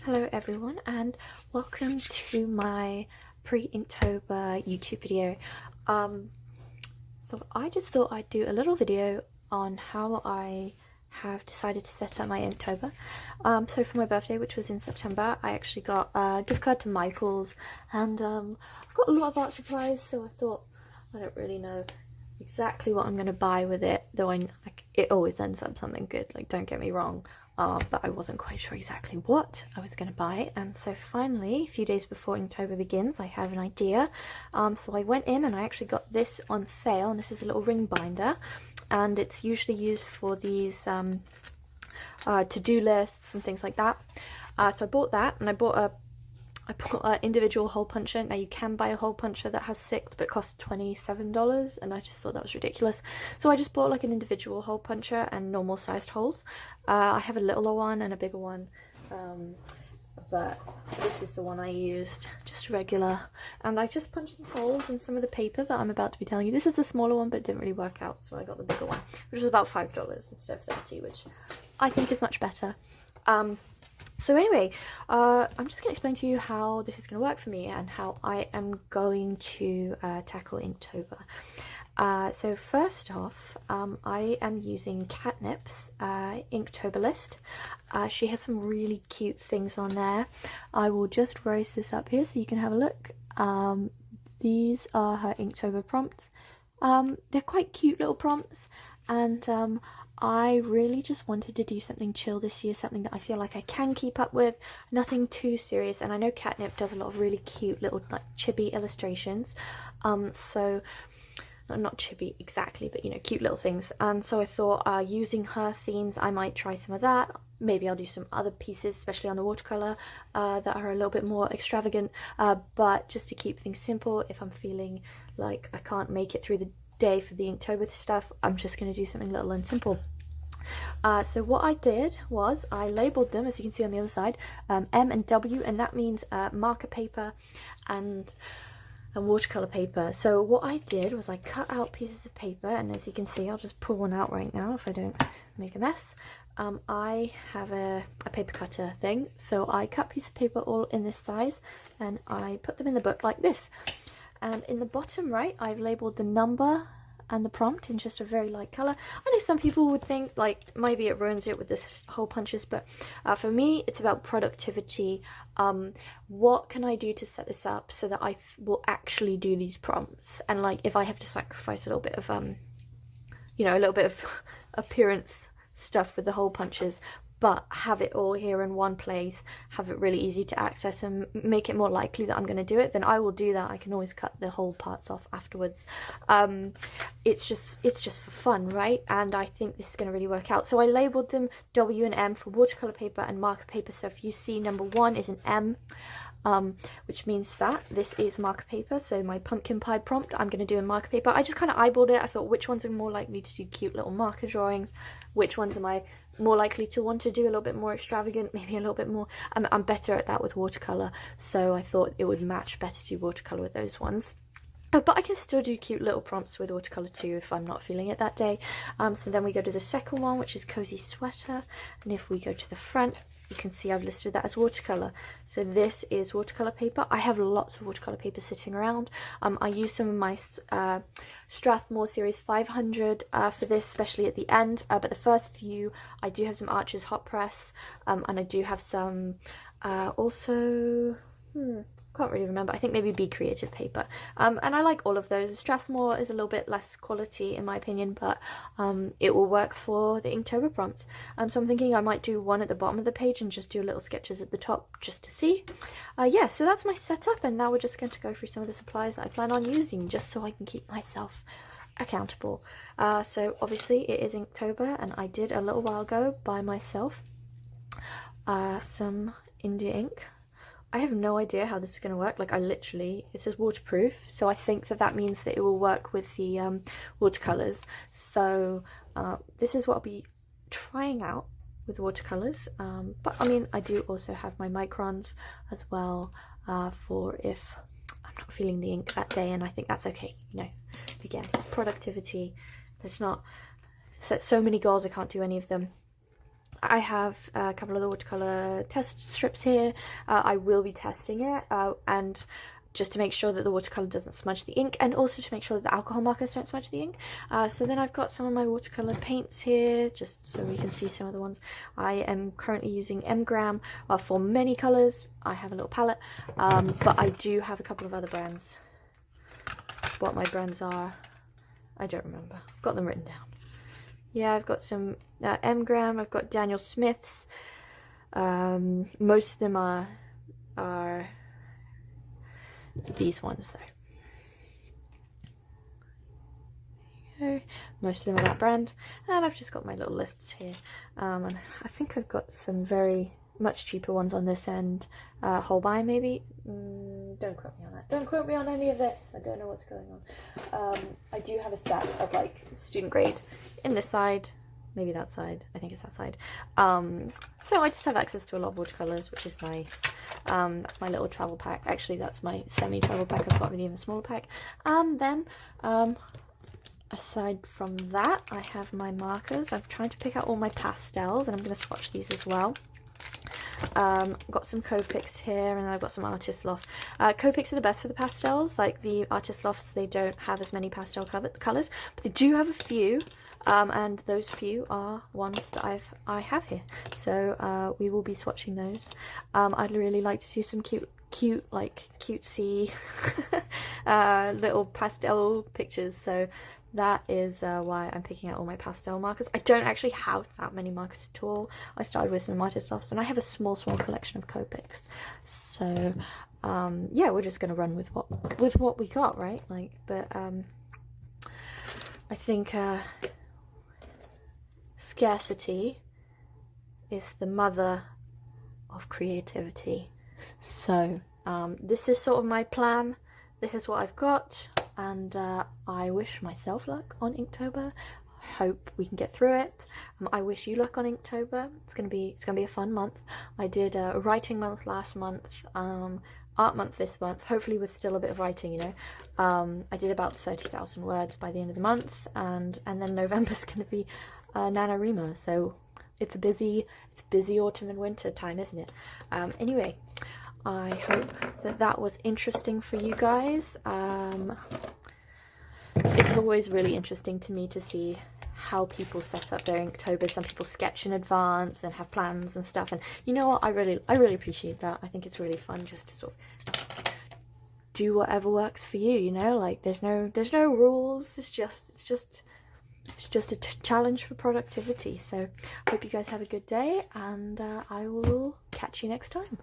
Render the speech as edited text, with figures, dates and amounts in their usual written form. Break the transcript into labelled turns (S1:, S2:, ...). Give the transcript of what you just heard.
S1: Hello everyone and welcome to my pre-Inktober YouTube video. So I just thought I'd do a little video on how I have decided to set up my Inktober. So for my birthday, which was in September, I actually got a gift card to Michael's, and I've got a lot of art supplies, so I thought I don't really know exactly what I'm going to buy with it, though it always ends up something good, like don't get me wrong. But I wasn't quite sure exactly what I was going to buy, and so finally, a few days before Inktober begins, I have an idea. So I went in and I actually got this on sale, and this is a little ring binder, and it's usually used for these to-do lists and things like that. So I bought that, and I bought an individual hole puncher. Now you can buy a hole puncher that has 6 but it costs $27, and I just thought that was ridiculous. So I just bought like an individual hole puncher and normal sized holes. I have a littler one and a bigger one, but this is the one I used, just regular. And I just punched some holes in some of the paper that I'm about to be telling you. This is the smaller one, but it didn't really work out, so I got the bigger one, which was about $5 instead of 30, which I think is much better. So anyway, I'm just going to explain to you how this is going to work for me and how I am going to tackle Inktober. So first off, I am using Catnip's Inktober list. She has some really cute things on there. I will just raise this up here so you can have a look. These are her Inktober prompts. They're quite cute little prompts, and I really just wanted to do something chill this year, something that I feel like I can keep up with, nothing too serious. And I know Catnip does a lot of really cute little like chibi illustrations, so not chibi exactly, but you know, cute little things. And so I thought using her themes, I might try some of that. Maybe I'll do some other pieces, especially on the watercolor, that are a little bit more extravagant, but just to keep things simple. If I'm feeling like I can't make it through the day for the Inktober stuff, I'm just going to do something little and simple. So what I did was I labeled them, as you can see on the other side, M and W, and that means marker paper and watercolor paper. So what I did was I cut out pieces of paper, and as you can see, I'll just pull one out right now if I don't make a mess. I have a paper cutter thing, so I cut pieces of paper all in this size, and I put them in the book like this. And in the bottom right, I've labeled the number and the prompt in just a very light color. I know some people would think like maybe it ruins it with this hole punches, but for me it's about productivity. What can I do to set this up so that I will actually do these prompts, and like if I have to sacrifice a little bit of you know, a little bit of appearance stuff with the hole punches, but have it all here in one place, have it really easy to access and make it more likely that I'm going to do it, then I will do that. I can always cut the whole parts off afterwards. It's just for fun, right? And I think this is going to really work out. So I labeled them W and M for watercolor paper and marker paper. So if you see number 1 is an M, which means that this is marker paper. So my pumpkin pie prompt I'm going to do in marker paper. I just kind of eyeballed it. I thought, which ones are more likely to do cute little marker drawings? Which ones am I more likely to want to do a little bit more extravagant, maybe a little bit more. I'm better at that with watercolor, so I thought it would match better to do watercolor with those ones. But I can still do cute little prompts with watercolor too if I'm not feeling it that day. So then we go to the second one, which is cozy sweater, and if we go to the front, you can see I've listed that as watercolor. So this is watercolor paper. I have lots of watercolor paper sitting around. I use some of my Strathmore series 500 for this, especially at the end, but the first few I do have some Arches hot press, and I do have some also can't really remember, I think maybe Be Creative paper, and I like all of those. Strathmore is a little bit less quality in my opinion, but it will work for the Inktober prompts. So I'm thinking I might do one at the bottom of the page and just do little sketches at the top just to see. Yeah, so that's my setup, and now we're just going to go through some of the supplies that I plan on using just so I can keep myself accountable. So obviously it is Inktober, and I did a little while ago buy myself some India ink. I have no idea how this is going to work. Like, it says waterproof, so I think that means that it will work with the watercolors. So this is what I'll be trying out with watercolors, but I mean, I do also have my microns as well, for if I'm not feeling the ink that day, and I think that's okay. You know, again, productivity. There's not set so many goals, I can't do any of them. I have a couple of the watercolor test strips here. I will be testing it and just to make sure that the watercolor doesn't smudge the ink, and also to make sure that the alcohol markers don't smudge the ink. So then I've got some of my watercolor paints here, just so we can see some of the ones. I am currently using M-Gram for many colors. I have a little palette, but I do have a couple of other brands. What my brands are, I don't remember. I've got them written down. Yeah, I've got some M-Gram, I've got Daniel Smith's. Most of them are these ones though. There you go. Most of them are that brand. And I've just got my little lists here. And I think I've got some very much cheaper ones on this end. Holbein maybe? Don't quote me on that. Don't quote me on any of this. I don't know what's going on. I do have a set of like student grade in this side. Maybe that side. I think it's that side. So I just have access to a lot of watercolors, which is nice. That's my little travel pack. Actually, that's my semi-travel pack. I've got an even smaller pack. And then, aside from that, I have my markers. I've tried to pick out all my pastels, and I'm going to swatch these as well. I've got some Copics here, and I've got some Artist Loft. Copics are the best for the pastels. Like the Artist Lofts, they don't have as many pastel colours, but they do have a few. And those few are ones that I have here, so we will be swatching those. I'd really like to do some cute like cutesy little pastel pictures, so that is why I'm picking out all my pastel markers. I don't actually have that many markers at all. I started with some Artist Lofts, and I have a small collection of Copics, so yeah, we're just gonna run with what we got, right? Like, but I think scarcity is the mother of creativity. So this is sort of my plan. This is what I've got, and I wish myself luck on Inktober. I hope we can get through it. I wish you luck on Inktober. It's gonna be a fun month. I did a writing month last month, art month this month, hopefully with still a bit of writing, you know. I did about 30,000 words by the end of the month, and then November's gonna be NaNoWriMo, so it's busy autumn and winter time, isn't it? Anyway, I hope that was interesting for you guys. It's always really interesting to me to see how people set up their Inktober. Some people sketch in advance and have plans and stuff, and you know what, I really appreciate that. I think it's really fun just to sort of do whatever works for you, you know, like there's no rules. It's just a challenge for productivity. So I hope you guys have a good day, and I will catch you next time.